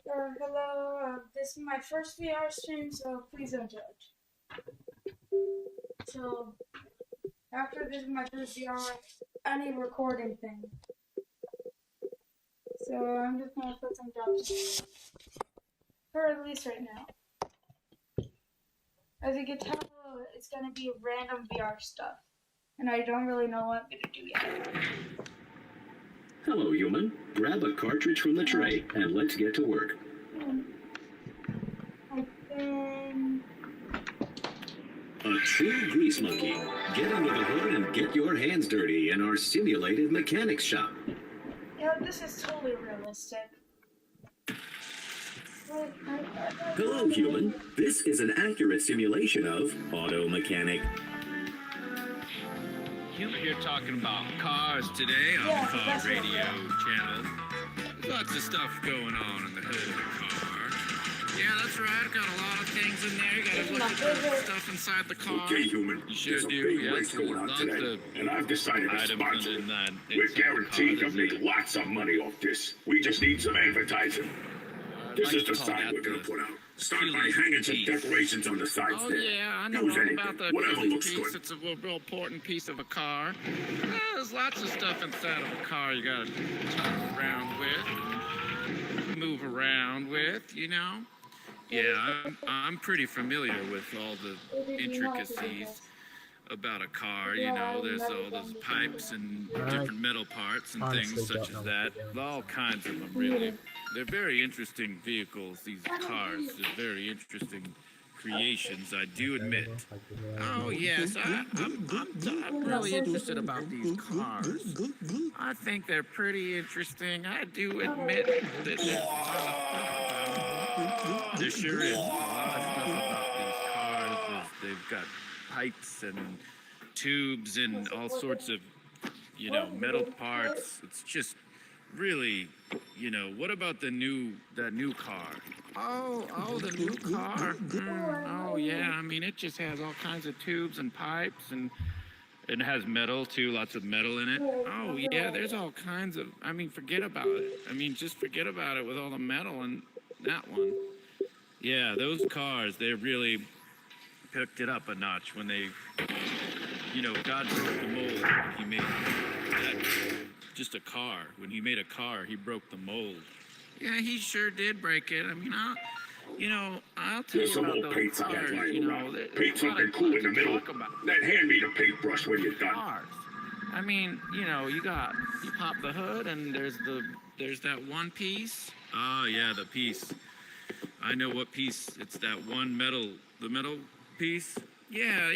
Hello, this is my first VR stream, so please don't judge. So, after this is my first VR, any recording thing. So, I'm just gonna put some jobs for at least right now. As you can tell, it's gonna be random VR stuff. And I don't really know what I'm gonna do yet. Hello, human. Grab a cartridge from the tray and let's get to work. A true grease monkey. Get under the hood and get your hands dirty in our simulated mechanics shop. Yeah, this is totally realistic. Hello, human. This is an accurate simulation of auto mechanic. Human, you're talking about cars today on the Car Radio channel. Lots of stuff going on in the hood of the car. Yeah, that's right. Got a lot of things in there. Got to look at the stuff inside the car. Okay, human. You sure There's a do. big Yeah, race going on today, and I've decided to items sponsor it. in that We're inside the guaranteed car. to make lots of money off this. We just need some advertising. This is the sign we're going to put out. Start by hanging some decorations on the sides Oh there. yeah, I know Use all anything, about the whatever Achilles looks piece. good. It's a real important piece of a car. Yeah, there's lots of stuff inside of a car you gotta talk around with, move around with, you know. Yeah, I'm pretty familiar with all the intricacies about a car. You know, there's all those pipes and different metal parts and things such as that. All kinds of them, really. They're very interesting vehicles, these cars. They're very interesting creations, I do admit. Oh, yes, I'm really interested about these cars. I think they're pretty interesting. I do admit that there sure is a lot of stuff about these cars. They've got pipes and tubes and all sorts of, you know, metal parts. It's just really, you know, what about that new car? Oh, the new car. Oh, yeah. I mean, it just has all kinds of tubes and pipes, and it has metal too, lots of metal in it. Oh, yeah. There's all kinds of. I mean, forget about it. I mean, just forget about it with all the metal in that one. Yeah, those cars, they really picked it up a notch when they, you know, God broke the mold when he made that. Just a car. When he made a car, he broke the mold. Yeah, he sure did break it. I mean, I'll tell There's you some about old those paints I cars, got lying you know. around. There's Paint a lot something of cool in the to middle. talk about Then hand me the paintbrush when you're done. cars. I mean, you know, you pop the hood and there's that one piece. Oh, yeah, the piece. I know what piece. It's that one the metal piece. Yeah,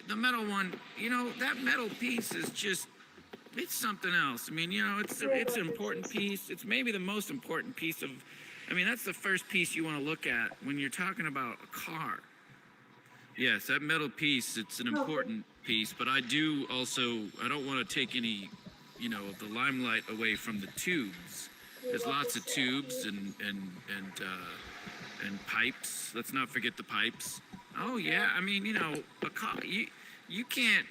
the metal one. You know, that metal piece is just, it's something else. I mean, you know, it's an important piece. It's maybe the most important piece of, I mean, that's the first piece you want to look at when you're talking about a car. Yes, that metal piece, it's an important piece, but I don't want to take any, you know, of the limelight away from the tubes. There's lots of tubes and pipes. Let's not forget the pipes. Oh yeah, I mean, you know, a car, you can't,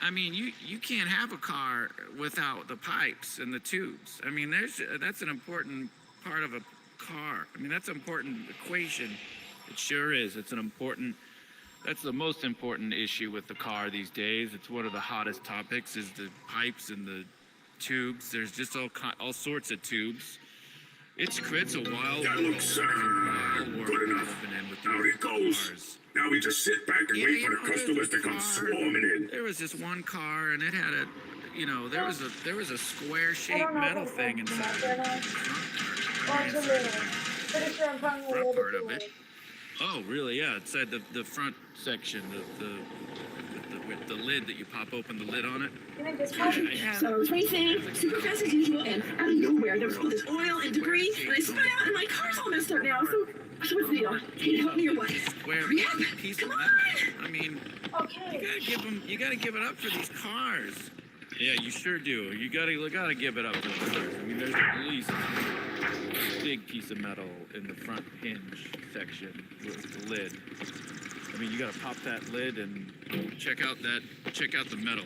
I mean, you can't have a car without the pipes and the tubes. I mean, that's an important part of a car. I mean, that's an important equation. It sure is. That's the most important issue with the car these days. It's one of the hottest topics is the pipes and the tubes. There's just all sorts of tubes. It's a wild That looks, good enough. Out it goes. Now we just sit back and wait for the customers to come swarming in. There was this one car, and it had there was a square-shaped metal thing inside the front part of it. Oh, really? Yeah, inside the front section, the lid that you pop open the lid on it. So I was racing, super fast as usual, and out of nowhere there was all this oil and debris, and I spun out, and my car's all messed up now. So what's the deal? Can you help me or what? Square Hurry up! piece Come of on! metal. I mean, you gotta give it up for these cars. Yeah, you sure do. You gotta give it up for the cars. I mean, there's at least a big piece of metal in the front hinge section with the lid. I mean, you gotta pop that lid and check out the metal.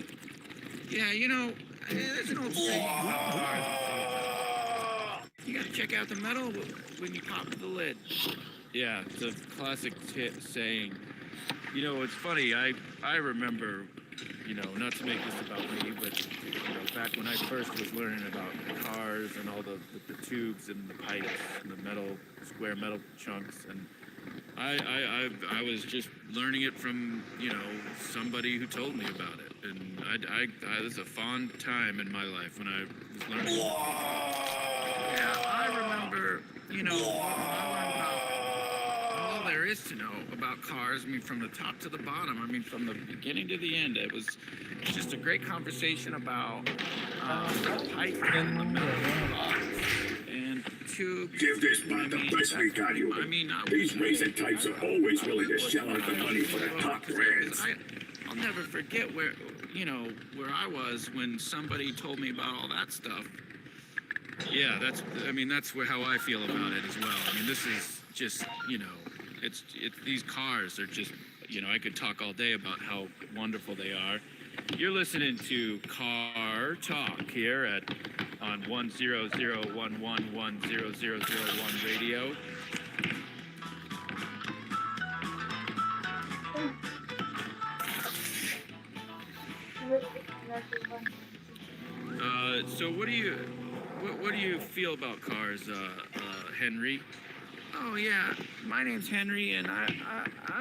Yeah, you know, there's an old saying about cars. You gotta check out the metal when you pop the lid. Yeah, it's a classic saying. You know, it's funny. I remember, you know, not to make this about me, but you know, back when I first was learning about cars and all the tubes and the pipes and the metal, square metal chunks, and I was just learning it from, you know, somebody who told me about it, and I it was a fond time in my life when I was learning. Yeah, I remember, you know, I learned about all there is to know about cars. I mean, from the top to the bottom. I mean, from the beginning to the end. It was just a great conversation about the pipe and the metal box and tubes. Give this bot the best we got you. I mean, These racing types are always willing to shell out the money for the top brands. I'll never forget where, you know, where I was when somebody told me about all that stuff. Yeah, that's how I feel about it as well. I mean, this is just, you know, it's these cars are just, you know, I could talk all day about how wonderful they are. You're listening to Car Talk here on 100110001 radio. So what do you feel about cars, Henry? Oh yeah, my name's Henry, and I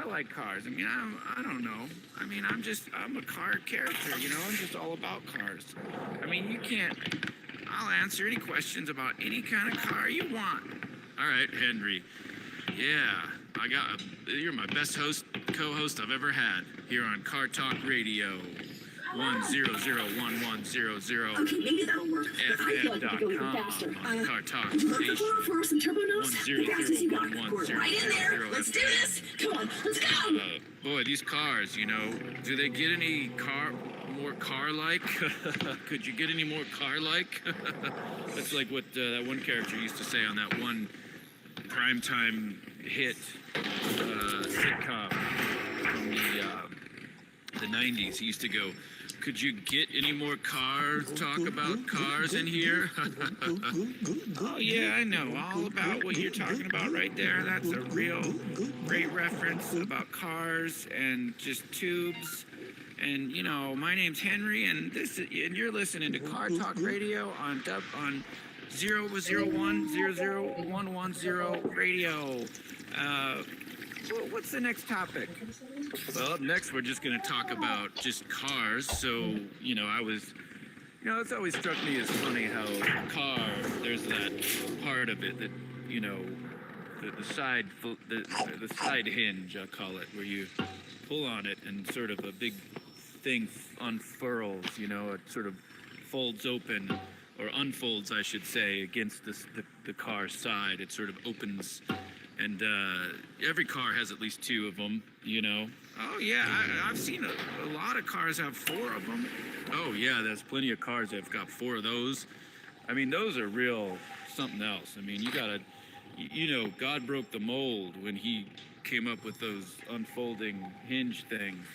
like cars. I mean, I don't know. I mean, I'm a car character, you know. I'm just all about cars. I mean, I'll answer any questions about any kind of car you want. All right, Henry. Yeah, you're my best co-host I've ever had here on Car Talk Radio. 1001100 Okay, maybe that'll work. But I feel like we could go even faster. Car Talk Look for Station. 404 some turbo notes. The fastest you got. We're right in there. Let's do this. Come on, let's go. Boy, these cars, you know, do they get any more car-like? Could you get any more car-like? That's like what that one character used to say on that one primetime hit sitcom from the 90s. He used to go, could you get any more talk about cars in here? Oh, yeah, I know all about what you're talking about right there. That's a real great reference about cars and just tubes. And, you know, my name's Henry, and you're listening to Car Talk Radio on 001001110 radio. What's the next topic? Well, up next, we're just going to talk about just cars. So, you know, it's always struck me as funny how a car, there's that part of it that, you know, the side hinge, I'll call it, where you pull on it and sort of a big thing unfurls, you know, it sort of folds open, or unfolds, I should say, against the car's side. It sort of opens. And every car has at least two of them, you know. Oh, yeah, I've seen a lot of cars have four of them. Oh, yeah, there's plenty of cars that have got four of those. I mean, those are real something else. I mean, you know, God broke the mold when he came up with those unfolding hinge things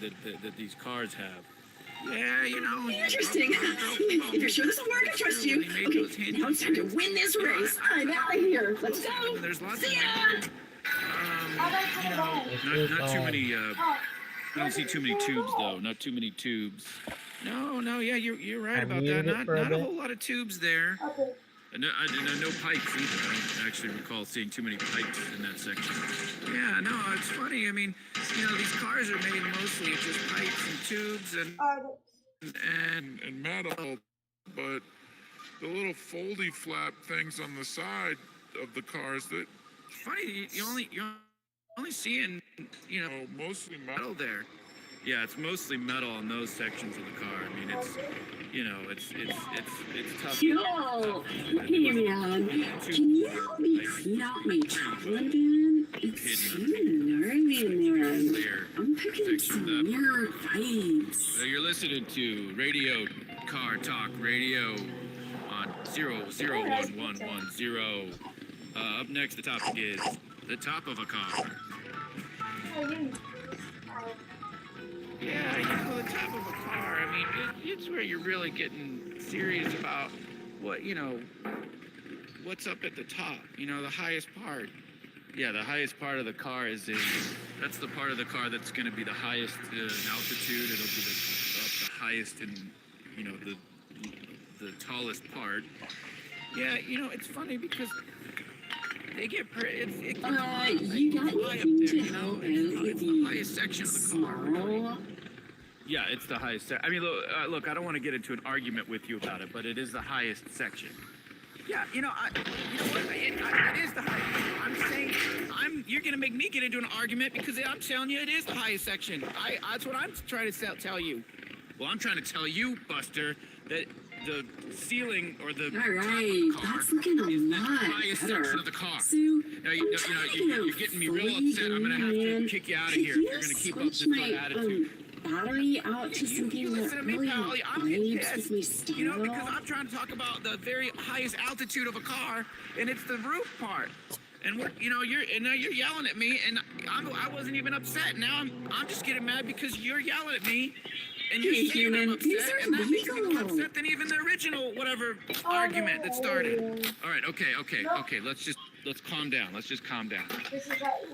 that these cars have. Yeah, you know. Interesting. If you're sure this will work, I trust you. Okay, now it's time to win this race. I'm out of here. Let's go. There's lots See of ya. You know, not too many. I don't see too many tubes though. Not too many tubes. No, yeah, you're right about that. Not a whole lot of tubes there. And no pipes either. I don't actually recall seeing too many pipes in that section. Yeah, no, it's funny. I mean, you know, these cars are made mostly of just pipes and tubes and metal, but the little foldy flap things on the side of the cars that funny. You're only seeing, you know, mostly metal there. Yeah, it's mostly metal on those sections of the car. I mean, it's, you know, it's tough. Yo, hey man, can you help me clean out my chocolate bin? It's really gnarly in there. I'm picking up some weird vibes. So you're listening to Car Talk Radio on 0011110. Up next, the topic is the top of a car. Yeah, you know, the top of a car, I mean, it's where you're really getting serious about what what's up at the top? You know, the highest part. Yeah, the highest part of the car is that's the part of the car that's going to be the highest in altitude. It'll be the highest in, you know, the tallest part. Yeah, you know, it's funny because they get you got anything to help out with the highest section of the car. small? Yeah, it's the highest. I mean, look, I don't want to get into an argument with you about it, but it is the highest section. Yeah, you know what? It is the highest. I'm saying, you're gonna make me get into an argument because I'm telling you it is the highest section. That's what I'm trying to tell you. Well, I'm trying to tell you, Buster, that the ceiling or the All top right, of the car that's looking a is the lot highest better. section of the car. So, Now, you're getting me real upset. I'm gonna have to kick you out of here. You're gonna keep up this switch sort of my attitude. battery out to something listen that to me, really pal. I'm vibes pissed. with my style? You know, because I'm trying to talk about the very highest altitude of a car, and it's the roof part. And now you're yelling at me, and I wasn't even upset. Now I'm just getting mad because you're yelling at me, and you're Hey, saying I'm human, these upset, are and that makes me more legal. upset than even the original whatever argument that started. All right, okay. Let's calm down. Let's just calm down.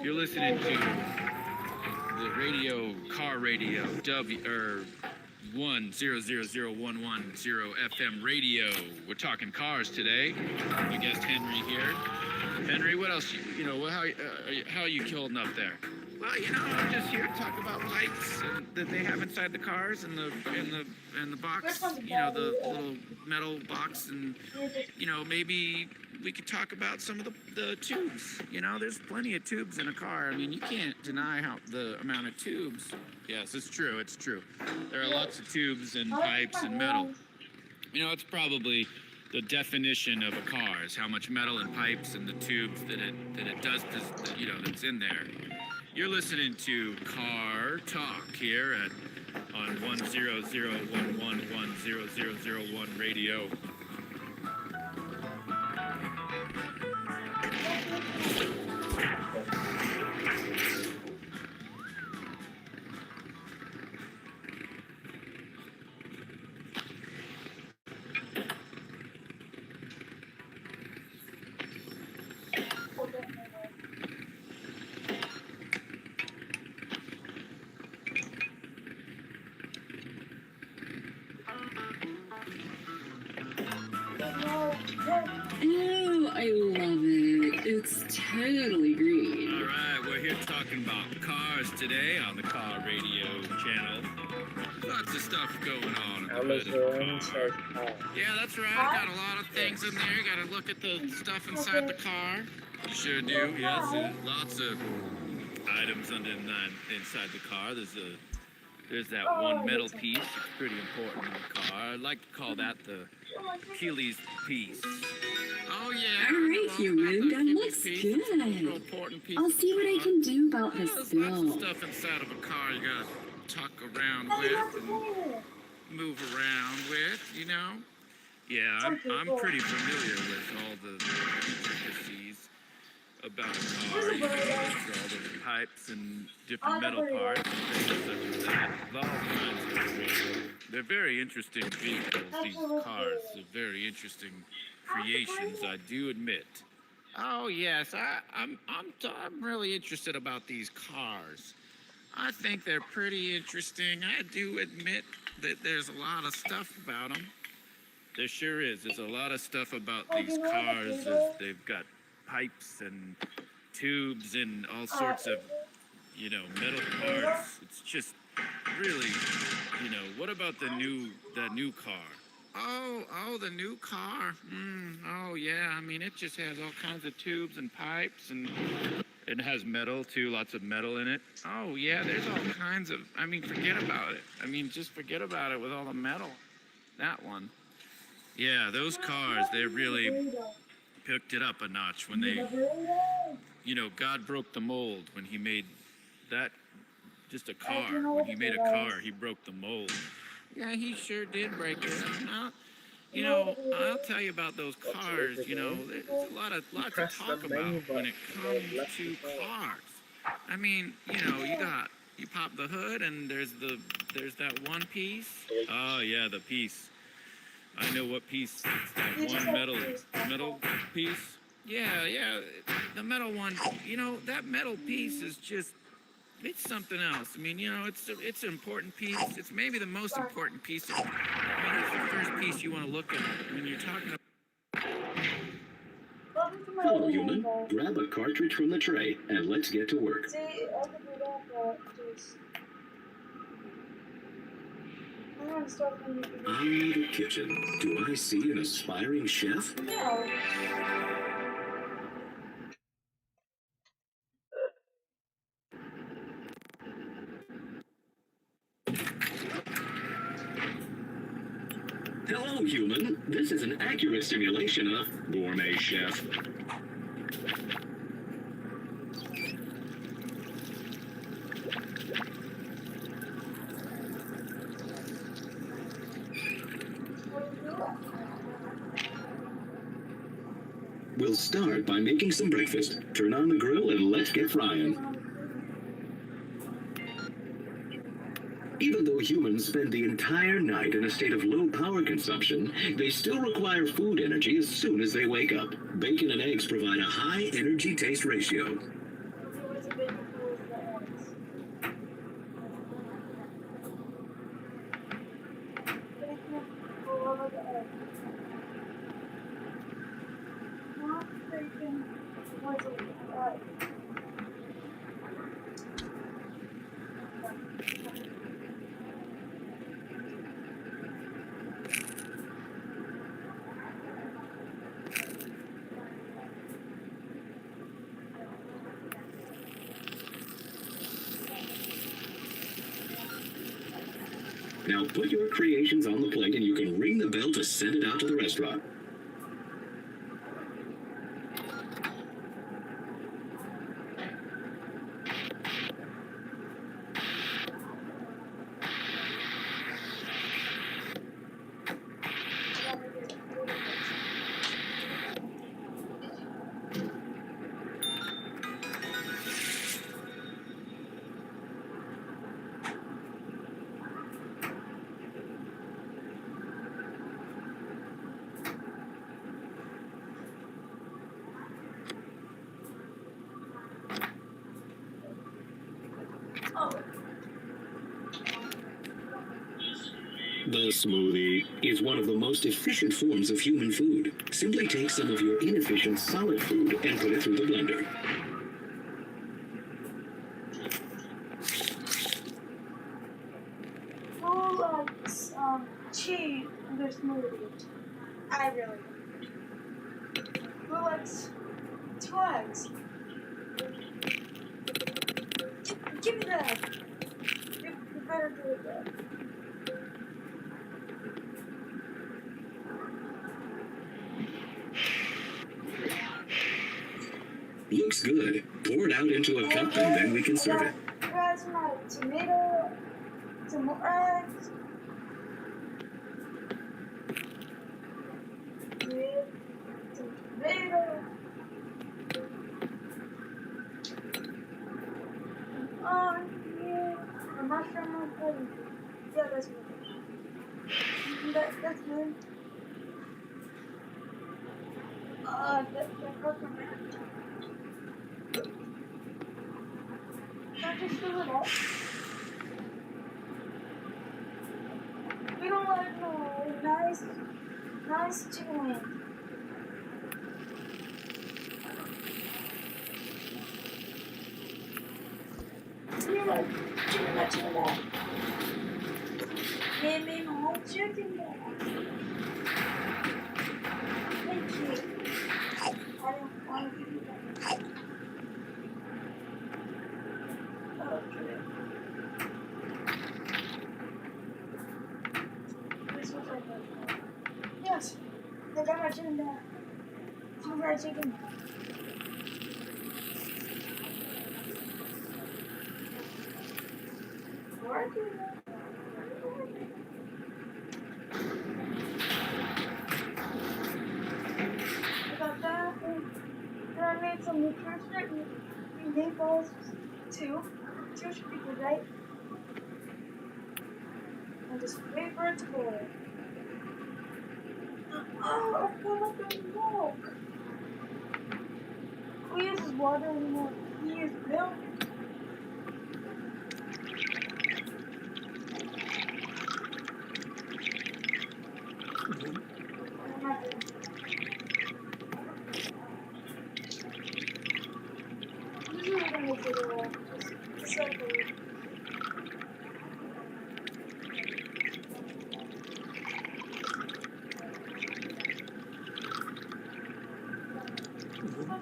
You're listening to the car radio, 1000110 FM radio. We're talking cars today. My guest Henry here. Henry, what else? How are you holding up there? Well, I'm just here to talk about lights that they have inside the cars and the box. The little metal box, and maybe we could talk about some of the tubes. There's plenty of tubes in a car. I mean, you can't deny the amount of tubes. Yes, it's true. It's true. There are lots of tubes and pipes and metal. It's probably the definition of a car is how much metal and pipes and the tubes that it does, that's in there. You're listening to Car Talk here on 100110001 radio. Oh, I love it. It's totally green. All right, we're here talking about cars today on the Car Radio channel. Lots of stuff going on in the hood of the car. Yeah, that's right. Got a lot of things in there. Got to look at the stuff inside the car. You sure do. Yes, lots of items inside the car. There's that one metal piece. It's pretty important in the car. I'd like to call that the Achilles piece. Oh yeah. All right, human, that looks good. Real important piece. I'll see what I can do about this There's bill. lots of stuff inside of a car you gotta tuck around with and move around with, Yeah, I'm pretty familiar with all the intricacies about a car. There's all those pipes and different metal parts and things such as that. All kinds of they're very interesting vehicles, these cars. They're very interesting creations, I do admit. Oh yes, I'm really interested about these cars. I think they're pretty interesting. I do admit that there's a lot of stuff about them. There sure is. There's a lot of stuff about these cars. They've got pipes and tubes and all sorts of, metal parts. It's just really, what about that new car? Oh, the new car. Oh yeah. I mean, it just has all kinds of tubes and pipes, and it has metal too. Lots of metal in it. Oh yeah. There's all kinds of. I mean, forget about it. Just forget about it with all the metal. That one. Yeah, those cars. They really picked it up a notch when they. God broke the mold when he made that. Just a car. When he made a car, he broke the mold. Yeah, he sure did break it. I'll tell you about those cars. There's a lot to talk about when it comes to cars. I mean, you pop the hood and there's that one piece. Oh yeah, the piece. I know what piece. It's that You just one have metal to use that metal piece. Yeah, the metal one. You know, that metal piece is just. It's something else. I mean, you know, it's an important piece. It's maybe the most important piece. I mean, it's the first piece you want to look at when you're talking about. Welcome to my Hello, other human. handbag. Grab a cartridge from the tray and let's get to work. See, I can do that, but just... I'm gonna start from the beginning. The kitchen. Do I see an aspiring chef? No. Hello, human. This is an accurate simulation of gourmet chef. We'll start by making some breakfast. Turn on the grill and let's get frying. Even though humans spend the entire night in a state of low power consumption, they still require food energy as soon as they wake up. Bacon and eggs provide a high energy taste ratio. Now put your creations on the plate and you can ring the bell to send it out to the restaurant. The smoothie is one of the most efficient forms of human food. Simply take some of your inefficient solid food and put it through the blender. Who likes cheese in their smoothie? I really do. Who likes 2 eggs? Give me that. You better do it then. Looks good. Pour it out into a cup and then we can serve it. Add some tomato, some more eggs, with some tomato, yeah, a mushroom on pudding. Yeah, that's good. That's good. That coconut. Don't just fill it up. We don't want no nice chicken wings. Chicken leg. Give me more chicken leg. Thank you. I don't want to do that. Okay. This was like that. Yes, I got my chicken back. Some fried chicken. I got that. And I made some nutrition meatballs too. 2 should be good, right? And just wait for it to boil. Oh, I filled up the milk. Who uses water anymore? He uses milk. Usually when they do that, just like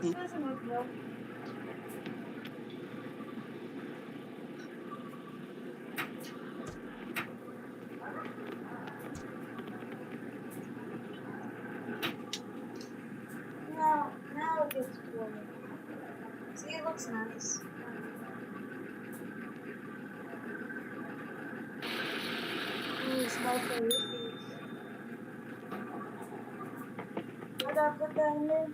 it doesn't look milk. Now it gets boring. See, it looks nice. Ooh, small favorite foods. I gotta put that in there.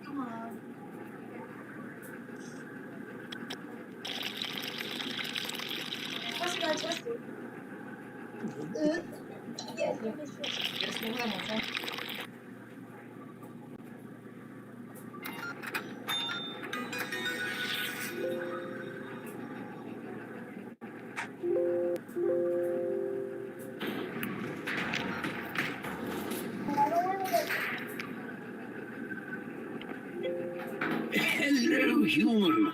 Come on. What's gonna test it? Yes, Hello, human.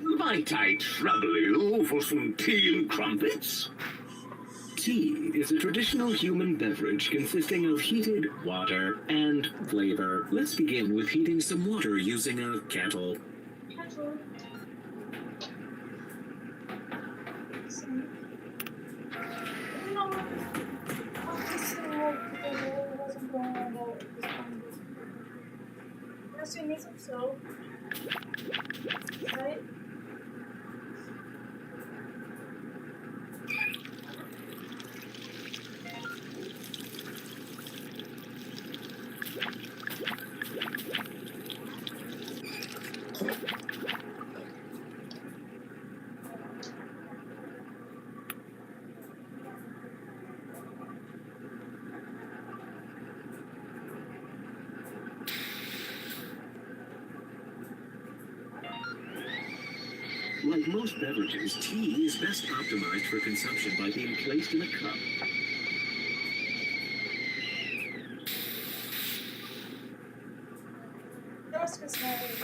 Might I trouble you for some tea and crumpets? Tea is a traditional human beverage consisting of heated water and flavor. Let's begin with heating some water using a kettle. Kettle. You know what? I'll just say like because it wasn't going on that it was fun. First, we need some soap. Right? Like most beverages, tea is best optimized for consumption by being placed in a cup. That's just not it.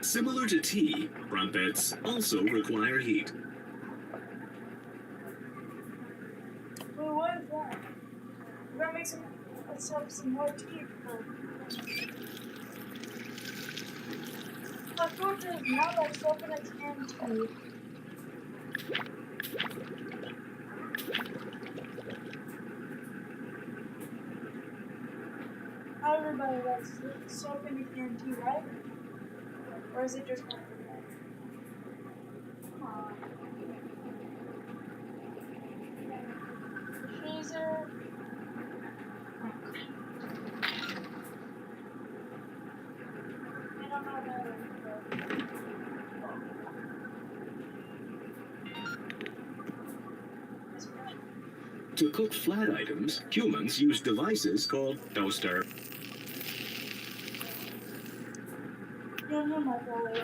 Similar to tea, crumpets also require heat. Wait, what is that? We're gonna make some. Let's have some more tea. I thought there's now that's open its hand tea. Everybody likes soap in a can tea, right? Or is it just one? Come on. Freezer. I don't know that. To cook flat items, humans use devices called toaster. You know my brother.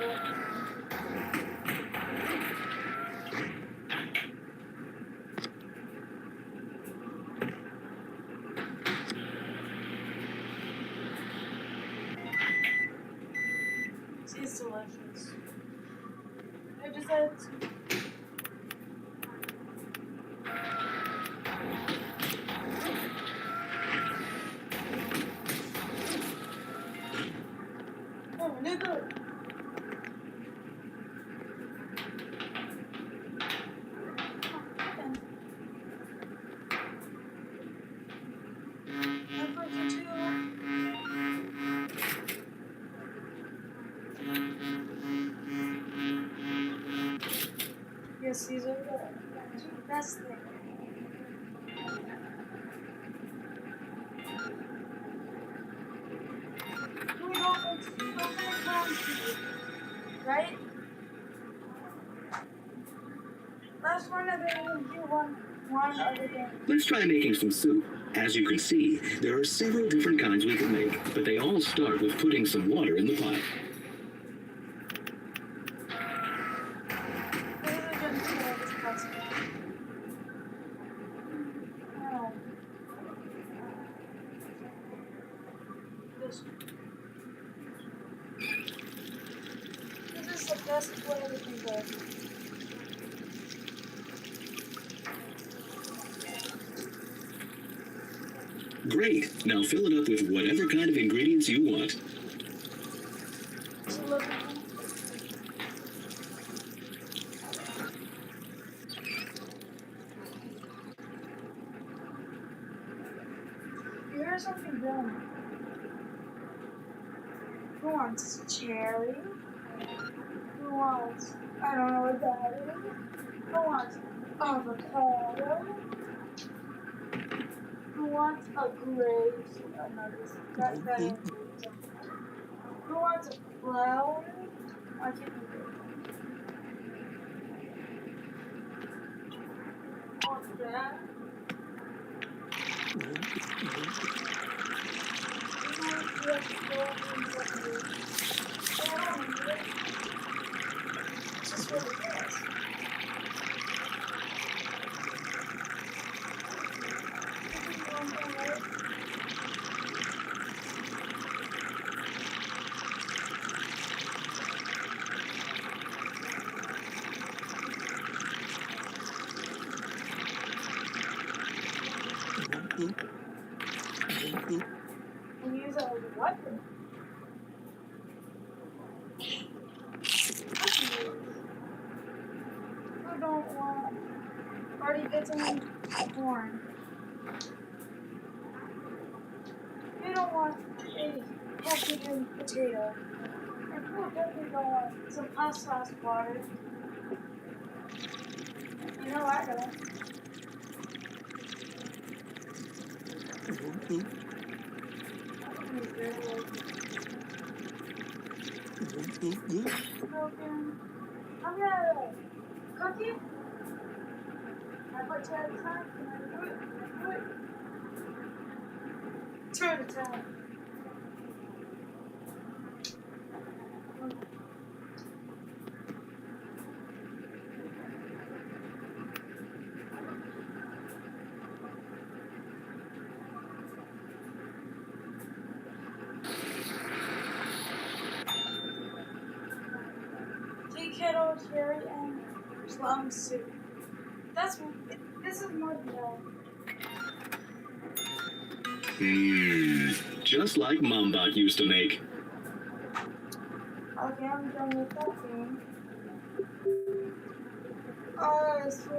It's delicious. I just had to. Oh, nigga! Because these are the two best things. We don't right? Last one of them, you one other game. Let's try making some soup. As you can see, there are several different kinds we can make, but they all start with putting some water in the pot. These are just the oldest possible. No. This is the best way we can go. Great. Now fill it up with whatever kind of ingredients you want. So look at them. You hear something booming. Who wants cherry? Who wants, I don't know what that is. Who wants avocado? Who wants a grape? That's better. Who wants a flower? I can't do it. What's that? Just really fast. And use it as a weapon. Who don't want already vitamin corn? You don't want a packaging potato. And who definitely don't want some hot sauce water. You know I don't. I'm gonna cook it. I put 2 at a time. Can I do it? Can I do it? 2 at a time. Tea kettle, cherry, and plum soup. This is more than that. Just like Mombot used to make. Okay, I'm done with that thing. So,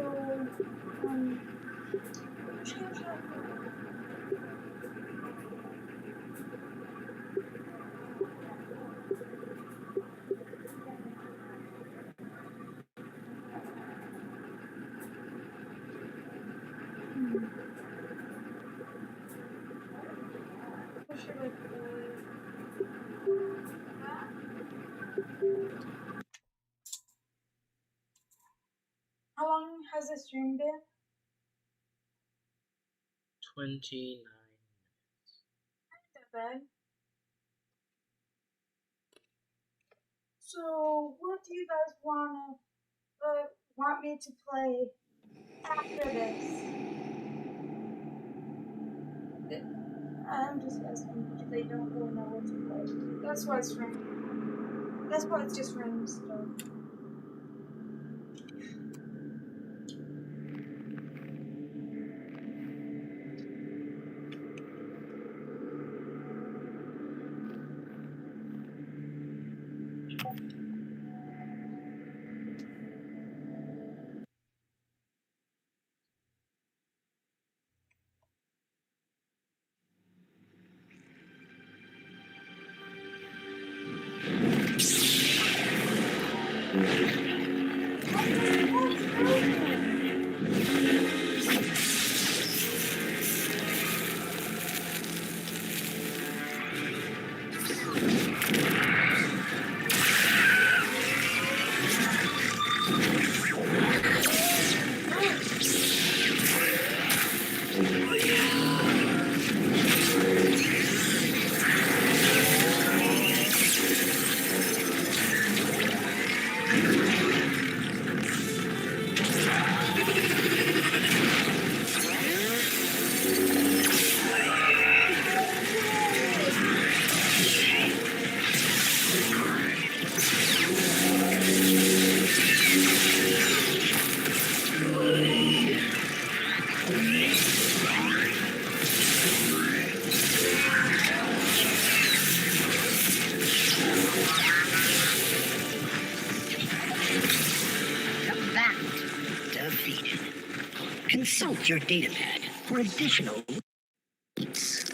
what should I play? How long has this stream been? 29. Not that bad. So, what do you guys want me to play after this? I'm just asking because I don't really know what to play. That's why it's random. That's why it's just random stuff. Consult your datapad for additional links.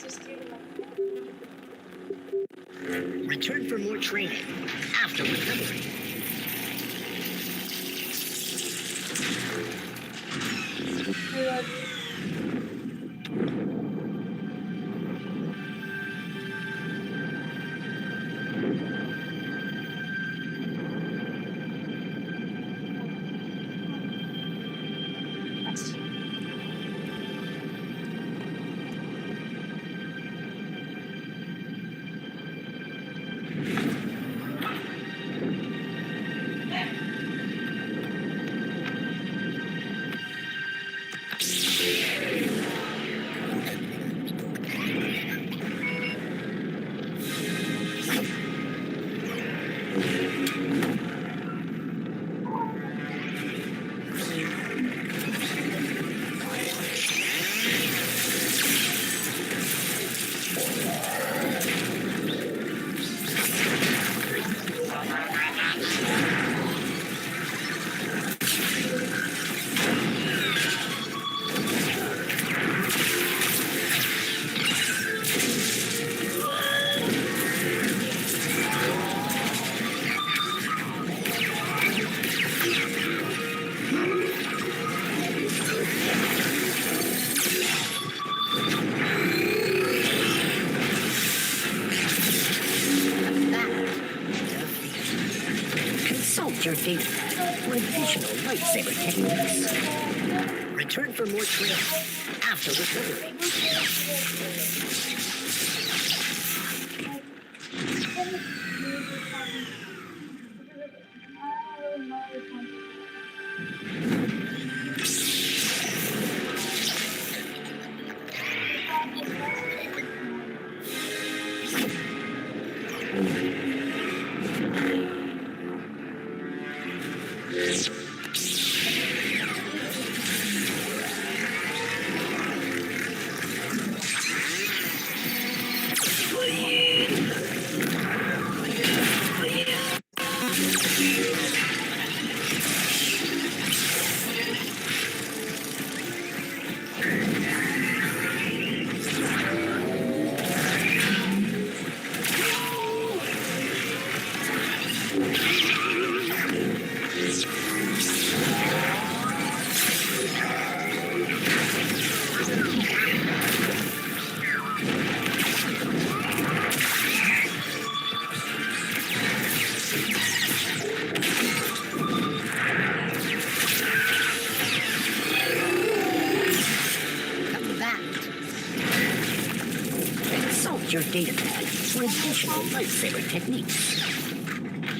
Just give it up. Return for more training after recovery. I love you. Consult your datapad for additional lightsaber techniques. Return for more training after recovery. Consult your datapad for additional lightsaber techniques.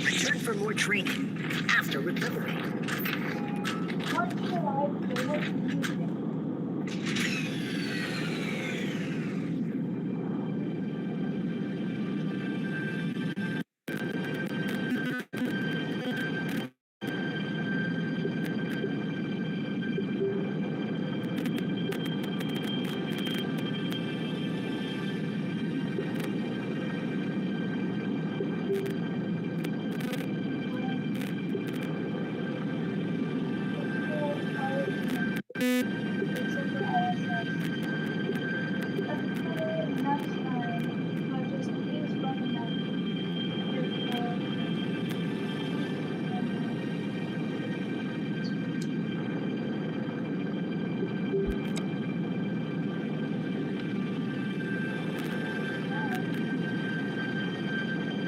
Return for more training after recovery.